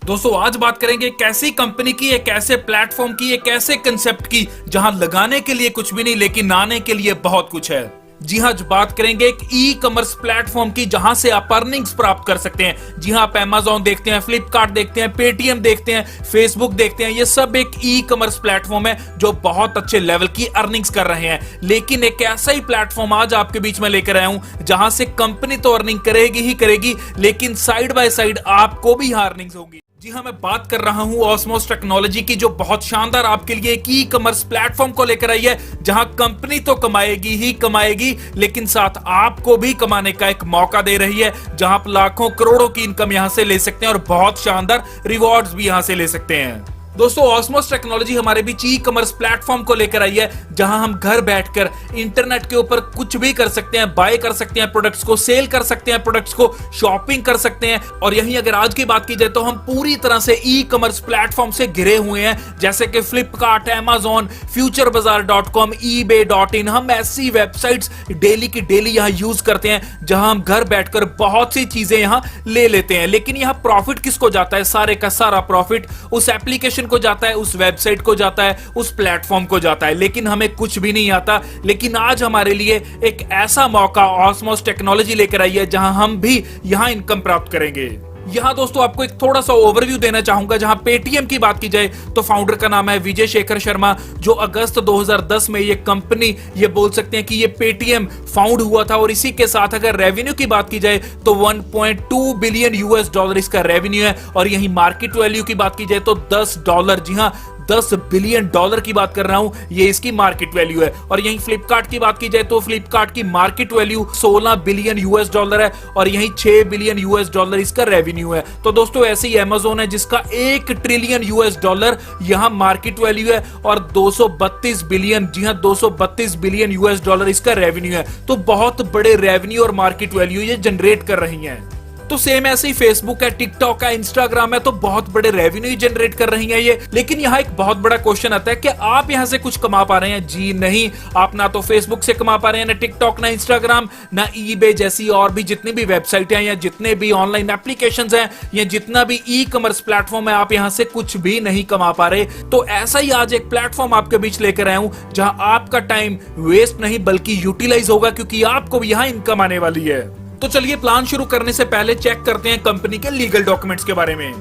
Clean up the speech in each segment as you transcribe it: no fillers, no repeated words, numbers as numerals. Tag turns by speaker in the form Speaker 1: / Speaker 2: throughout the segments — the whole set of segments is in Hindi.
Speaker 1: दोस्तों आज बात करेंगे एक ऐसी कंपनी की, एक ऐसे प्लेटफॉर्म की, एक ऐसे कंसेप्ट की जहां लगाने के लिए कुछ भी नहीं लेकिन आने के लिए बहुत कुछ है। जी हाँ, आज बात करेंगे एक ई कॉमर्स प्लेटफॉर्म की जहां से आप अर्निंग्स प्राप्त कर सकते हैं। जी हाँ, आप Amazon देखते हैं, फ्लिपकार्ट देखते हैं, पेटीएम देखते हैं, फेसबुक देखते हैं, ये सब एक ई कॉमर्स प्लेटफॉर्म है जो बहुत अच्छे लेवल की अर्निंग्स कर रहे हैं। लेकिन एक ऐसा ही प्लेटफॉर्म आज आपके बीच में लेकर आया हूं जहां से कंपनी तो अर्निंग करेगी ही करेगी, लेकिन साइड बाय साइड आपको भी अर्निंग्स होगी। जी हाँ, मैं बात कर रहा हूं ऑस्मोस टेक्नोलॉजी की, जो बहुत शानदार आपके लिए एक ई कॉमर्स प्लेटफॉर्म को लेकर आई है जहां कंपनी तो कमाएगी ही कमाएगी, लेकिन साथ आपको भी कमाने का एक मौका दे रही है जहां आप लाखों करोड़ों की इनकम यहां से ले सकते हैं और बहुत शानदार रिवॉर्ड्स भी यहां से ले सकते हैं। दोस्तों ऑस्मोस टेक्नोलॉजी हमारे बीच ई कॉमर्स प्लेटफॉर्म को लेकर आई है जहां हम घर बैठकर इंटरनेट के ऊपर कुछ भी कर सकते हैं, बाय कर सकते हैं प्रोडक्ट्स को, सेल कर सकते हैं प्रोडक्ट्स को, शॉपिंग कर सकते हैं। और यहीं अगर आज की बात की जाए तो हम पूरी तरह से ई कॉमर्स प्लेटफॉर्म से घिरे हुए हैं, जैसे कि फ्लिपकार्ट, Amazon, futurebazaar.com, ebay.in। हम ऐसी वेबसाइट्स डेली की डेली यहां यूज करते हैं जहां हम घर बैठकर बहुत सी चीजें यहां ले लेते हैं। लेकिन यहां प्रॉफिट किसको जाता है? सारे का सारा प्रॉफिट उस एप्लीकेशन को जाता है, उस वेबसाइट को जाता है, उस प्लेटफॉर्म को जाता है, लेकिन हमें कुछ भी नहीं आता। लेकिन आज हमारे लिए एक ऐसा मौका ऑस्मोस टेक्नोलॉजी लेकर आई है जहां हम भी यहां इनकम प्राप्त करेंगे। यहां दोस्तों आपको एक थोड़ा सा ओवरव्यू देना चाहूंगा। जहां पेटीएम की बात की जाए तो फाउंडर का नाम है विजय शेखर शर्मा, जो अगस्त 2010 में ये कंपनी, ये बोल सकते हैं कि ये पेटीएम फाउंड हुआ था। और इसी के साथ अगर रेवेन्यू की बात की जाए तो 1.2 बिलियन यूएस डॉलर इसका रेवेन्यू है। और यही मार्केट वैल्यू की बात की जाए तो $10, जी हां, $10 बिलियन की बात कर रहा हूं, ये इसकी मार्केट वैल्यू है। और यहीं फ्लिपकार्ट की बात की जाए तो फ्लिपकार्ट की मार्केट वैल्यू $16 बिलियन है और यहीं $6 बिलियन इसका रेवेन्यू है। तो दोस्तों ऐसे ही Amazon है जिसका $1 ट्रिलियन यहां मार्केट वैल्यू है और 232 बिलियन, जी हां, $232 बिलियन इसका रेवेन्यू है। तो बहुत बड़े रेवेन्यू और मार्केट वैल्यू ये जनरेट कर रही हैं। तो सेम ऐसे ही फेसबुक है, टिकटॉक है, इंस्टाग्राम है, तो बहुत बड़े रेवेन्यू जनरेट कर रही हैं ये। लेकिन यहाँ एक बहुत बड़ा क्वेश्चन आता है कि आप यहाँ से कुछ कमा पा रहे हैं? जी नहीं, आप ना तो फेसबुक से कमा पा रहे हैं, ना टिकटॉक, ना इंस्टाग्राम, ना ईबे जैसी और भी जितनी भी वेबसाइट हैं या जितने भी ऑनलाइन एप्लीकेशंस हैं या जितना भी ई कॉमर्स प्लेटफॉर्म है, आप यहाँ से कुछ भी नहीं कमा पा रहे। तो ऐसा ही आज एक प्लेटफॉर्म आपके बीच लेकर आया हूं जहां आपका टाइम वेस्ट नहीं बल्कि यूटिलाइज होगा, क्योंकि आपको भी यहाँ इनकम आने वाली है। तो चलिए प्लान शुरू करने से पहले चेक करते हैं कंपनी के लीगल डॉक्यूमेंट्स के बारे में।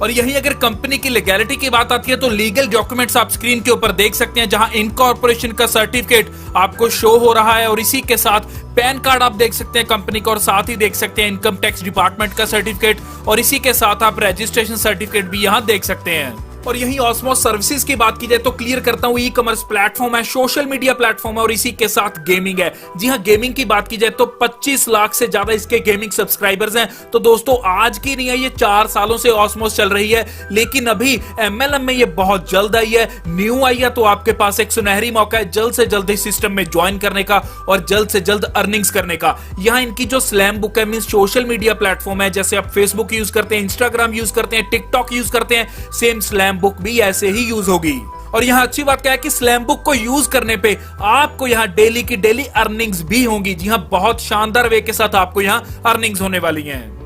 Speaker 1: और यहीं अगर कंपनी की लीगैलिटी की बात आती है तो लीगल डॉक्यूमेंट्स आप स्क्रीन के ऊपर देख सकते हैं, जहां इनकॉर्पोरेशन का सर्टिफिकेट आपको शो हो रहा है और इसी के साथ पैन कार्ड आप देख सकते हैं कंपनी का, और साथ ही देख सकते हैं इनकम टैक्स डिपार्टमेंट का सर्टिफिकेट, और इसी के साथ आप रजिस्ट्रेशन सर्टिफिकेट भी यहां देख सकते हैं। और यहीं ऑस्मोस सर्विसेज की बात की जाए तो क्लियर करता हूं, ई कॉमर्स प्लेटफॉर्म है, सोशल मीडिया प्लेटफॉर्म है और इसी के साथ गेमिंग है। जी हां, गेमिंग की बात की जाए तो 25 लाख से ज्यादा इसके गेमिंग सब्सक्राइबर्स हैं। तो दोस्तों आज की नहीं है, ये 4 सालों से ऑस्मोस चल रही है, लेकिन अभी एमएलएम में ये बहुत जल्द आई है, न्यू आई है। तो आपके पास एक सुनहरी मौका है जल्द से जल्द इस सिस्टम में ज्वाइन करने का और जल्द से जल्द अर्निंग्स करने का। यहाँ इनकी जो स्लैम बुक है, मीन सोशल मीडिया प्लेटफॉर्म है, जैसे आप फेसबुक यूज करते हैं, इंस्टाग्राम यूज करते हैं, टिकटॉक यूज करते हैं, सेम स्लैम बुक भी ऐसे ही यूज होगी। और यहाँ अच्छी बात क्या है कि स्लैम बुक को यूज करने पे आपको यहाँ डेली की डेली अर्निंग्स भी होंगी। जी हाँ, बहुत शानदार वे के साथ आपको यहाँ अर्निंग्स होने वाली हैं।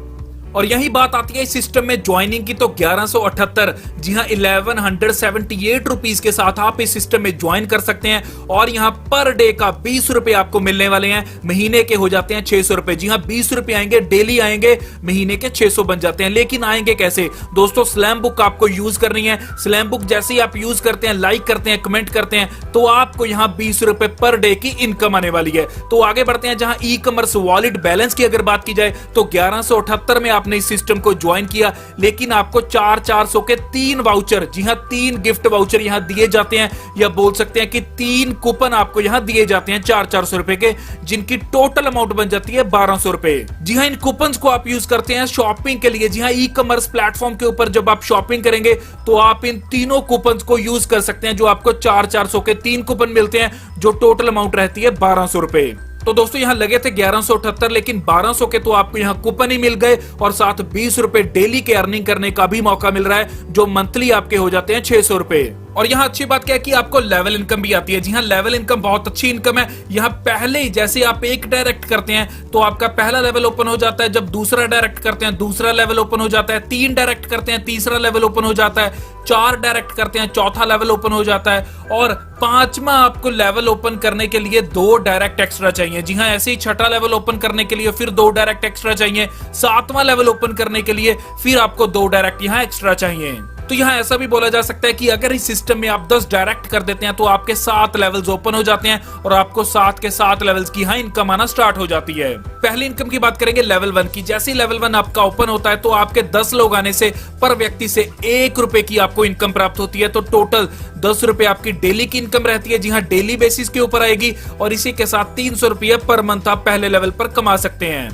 Speaker 1: और यही बात आती है इस सिस्टम में ज्वाइनिंग की तो 1178, जी हाँ, 1178 रुपीज के साथ आप इस सिस्टम में ज्वाइन कर सकते हैं। और यहाँ पर डे का 20 रुपए आपको मिलने वाले हैं, महीने के हो जाते हैं 600 रुपए। जी हाँ, 20 रुपए आएंगे, डेली आएंगे, महीने के 600 बन जाते हैं। लेकिन आएंगे कैसे दोस्तों? स्लैम बुक आपको यूज करनी है। स्लैम बुक जैसे ही आप यूज करते हैं, लाइक करते हैं, कमेंट करते हैं, तो आपको यहाँ 20 रुपए पर डे की इनकम आने वाली है। तो आगे बढ़ते हैं, जहां ई कॉमर्स वॉलेट बैलेंस की अगर बात की जाए तो 1178 में आपने इस सिस्टम को ज्वाइन किया, लेकिन आपको 400 के 3 वाउचर, जी हां, 3 गिफ्ट वाउचर यहां दिए जाते हैं, या बोल सकते हैं कि 3 कूपन आपको यहां दिए जाते हैं 400 रुपए के, जिनकी टोटल अमाउंट बन जाती है 1200 रुपए। जी हां, इन कूपन को आप यूज करते हैं शॉपिंग के लिए। जी हां, ई कॉमर्स प्लेटफॉर्म के ऊपर जब आप शॉपिंग करेंगे तो आप इन तीनों कूपन को यूज कर सकते हैं, जो आपको 400 के 3 कूपन मिलते हैं, जो टोटल अमाउंट रहती है 1200 रुपए। तो दोस्तों यहाँ लगे थे 1178, लेकिन 1200 के तो आपको यहाँ कूपन ही मिल गए और साथ 20 रुपए डेली के अर्निंग करने का भी मौका मिल रहा है, जो मंथली आपके हो जाते हैं 600 रुपए। और यहाँ अच्छी बात क्या है कि आपको लेवल इनकम भी आती है। जी हाँ, लेवल इनकम बहुत अच्छी इनकम है। यहाँ पहले ही जैसे आप एक डायरेक्ट करते हैं तो आपका पहला लेवल ओपन हो जाता है, जब दूसरा डायरेक्ट करते हैं दूसरा लेवल ओपन हो जाता है, 3 डायरेक्ट करते हैं तीसरा लेवल ओपन हो जाता है, 4 डायरेक्ट करते हैं चौथा लेवल ओपन हो जाता है, और 5वां आपको लेवल ओपन करने के लिए 2 डायरेक्ट एक्स्ट्रा चाहिए। जी हाँ, ऐसे ही छठा लेवल ओपन करने के लिए फिर 2 डायरेक्ट एक्स्ट्रा चाहिए, 7वां लेवल ओपन करने के लिए फिर आपको 2 डायरेक्ट यहाँ एक्स्ट्रा चाहिए। तो यहाँ ऐसा भी बोला जा सकता है कि अगर इस सिस्टम में आप 10 डायरेक्ट कर देते हैं तो आपके 7 लेवल्स ओपन हो जाते हैं और आपको 7 के 7 लेवल्स की यहाँ इनकम आना स्टार्ट हो जाती है। पहली इनकम की बात करेंगे लेवल 1 की। जैसे ही लेवल 1 आपका ओपन होता है तो आपके 10 लोग आने से पर व्यक्ति से 1 रुपए की आपको इनकम प्राप्त होती है। तो टोटल 10 रुपए आपकी डेली की इनकम रहती है। जी हाँ, डेली बेसिस के ऊपर आएगी और इसी के साथ 300 रुपये पर मंथ आप पहले लेवल पर कमा सकते हैं।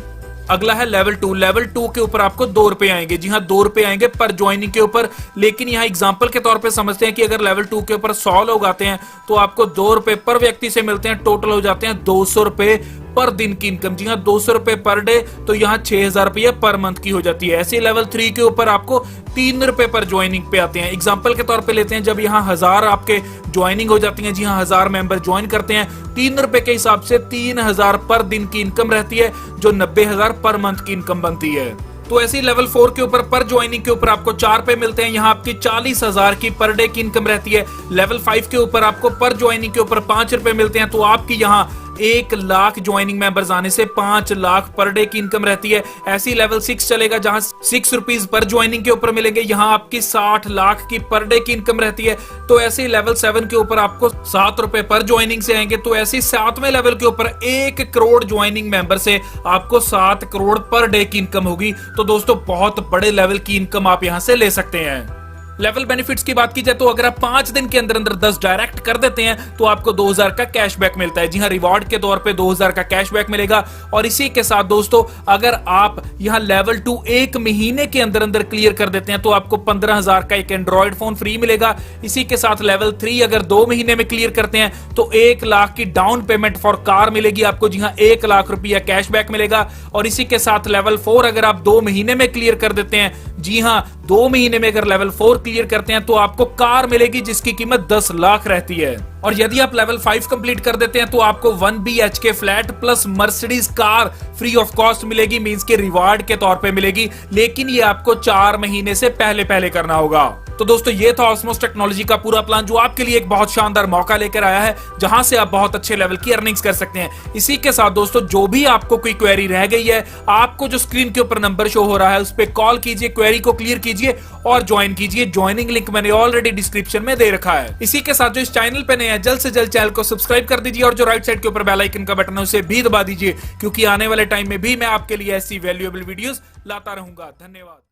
Speaker 1: अगला है लेवल 2। लेवल 2 के ऊपर आपको 2 रुपए आएंगे। जी हाँ, 2 रुपए आएंगे पर ज्वाइनिंग के ऊपर। लेकिन यहाँ एग्जांपल के तौर पे समझते हैं कि अगर लेवल 2 के ऊपर 100 लोग आते हैं तो आपको 2 रुपए पर व्यक्ति से मिलते हैं। टोटल हो जाते हैं 200 रुपए पर दिन की इनकम। जी हाँ, 200 रुपए पर डे, तो यहाँ 6000 रुपये पर मंथ की हो जाती है। ऐसे लेवल 3 के ऊपर आपको 3 रुपए पर ज्वाइनिंग पे आते हैं। एग्जांपल के तौर पे लेते हैं, जब यहाँ 1000 आपके ज्वाइनिंग हो जाती है। जी हाँ, 1000 मेंबर ज्वाइन करते हैं, 3 रुपए के हिसाब से 3000 पर दिन की इनकम रहती है, जो 90000 पर मंथ की इनकम बनती है। तो ऐसे लेवल 4 के ऊपर पर ज्वाइनिंग के ऊपर आपको 4 रुपए मिलते हैं। यहाँ आपकी 40,000 की पर डे की इनकम रहती है। लेवल 5 के ऊपर आपको पर ज्वाइनिंग के ऊपर 5 रुपए मिलते हैं। तो आपकी यहाँ 1 लाख ज्वाइनिंग मेंबर्स आने से 5 लाख पर डे की इनकम रहती है। ऐसी लेवल 6 चलेगा जहां 6 रुपीज पर ज्वाइनिंग के ऊपर मिलेंगे। यहाँ आपकी 60 लाख की पर डे की इनकम रहती है। तो ऐसे लेवल 7 के ऊपर आपको 7 रुपए पर ज्वाइनिंग से आएंगे। तो ऐसे 7वें लेवल के ऊपर 1 करोड़ ज्वाइनिंग मेंबर से आपको 7 करोड़ पर डे की इनकम होगी। तो दोस्तों, बहुत बड़े लेवल की इनकम आप यहां से ले सकते हैं। लेवल बेनिफिट्स की बात की जाए तो अगर आप 5 दिन के अंदर अंदर 10 डायरेक्ट कर देते हैं तो आपको 2000 का कैशबैक मिलता है। जी हाँ, रिवॉर्ड के तौर पे 2000 का कैशबैक मिलेगा। और इसी के साथ दोस्तों, अगर आप यहाँ लेवल 2 1 महीने के अंदर अंदर क्लियर कर देते हैं तो आपको 15000 का एक एंड्रॉइड फोन फ्री मिलेगा। इसी के साथ लेवल 3 अगर 2 महीने में क्लियर करते हैं तो 1 लाख की डाउन पेमेंट फॉर कार मिलेगी आपको। जी हाँ, 1 लाख रुपया कैशबैक मिलेगा। और इसी के साथ लेवल 4 अगर आप 2 महीने में क्लियर कर देते हैं, जी हाँ, 2 महीने में अगर लेवल 4 क्लियर करते हैं तो आपको कार मिलेगी जिसकी कीमत 10 लाख रहती है। और यदि आप लेवल 5 कंप्लीट कर देते हैं तो आपको 1 BHK flat plus Mercedes car free of cost मिलेगी, मींस के रिवार्ड के तौर पे मिलेगी। लेकिन ये आपको 4 महीने से पहले पहले करना होगा। तो दोस्तों, ये था ऑस्मोस टेक्नोलॉजी का पूरा प्लान, जो आपके लिए एक बहुत शानदार मौका लेकर आया है, जहां से आप बहुत अच्छे लेवल की अर्निंग्स कर सकते हैं। इसी के साथ दोस्तों, जो भी आपको कोई क्वेरी रह गई है, आपको जो स्क्रीन के ऊपर नंबर शो हो रहा है उस पर कॉल कीजिए, क्वेरी को क्लियर कीजिए और ज्वाइन कीजिए। ज्वाइनिंग लिंक मैंने ऑलरेडी डिस्क्रिप्शन में दे रखा है। इसी के साथ जो इस चैनल पे नए हैं, जल्द से जल्द चैनल को सब्सक्राइब कर दीजिए और जो राइट साइड के ऊपर बेल आइकन का बटन है उसे भी दबा दीजिए, क्योंकि आने वाले टाइम में भी मैं आपके लिए ऐसी वैल्यूएबल वीडियोस लाता रहूंगा। धन्यवाद।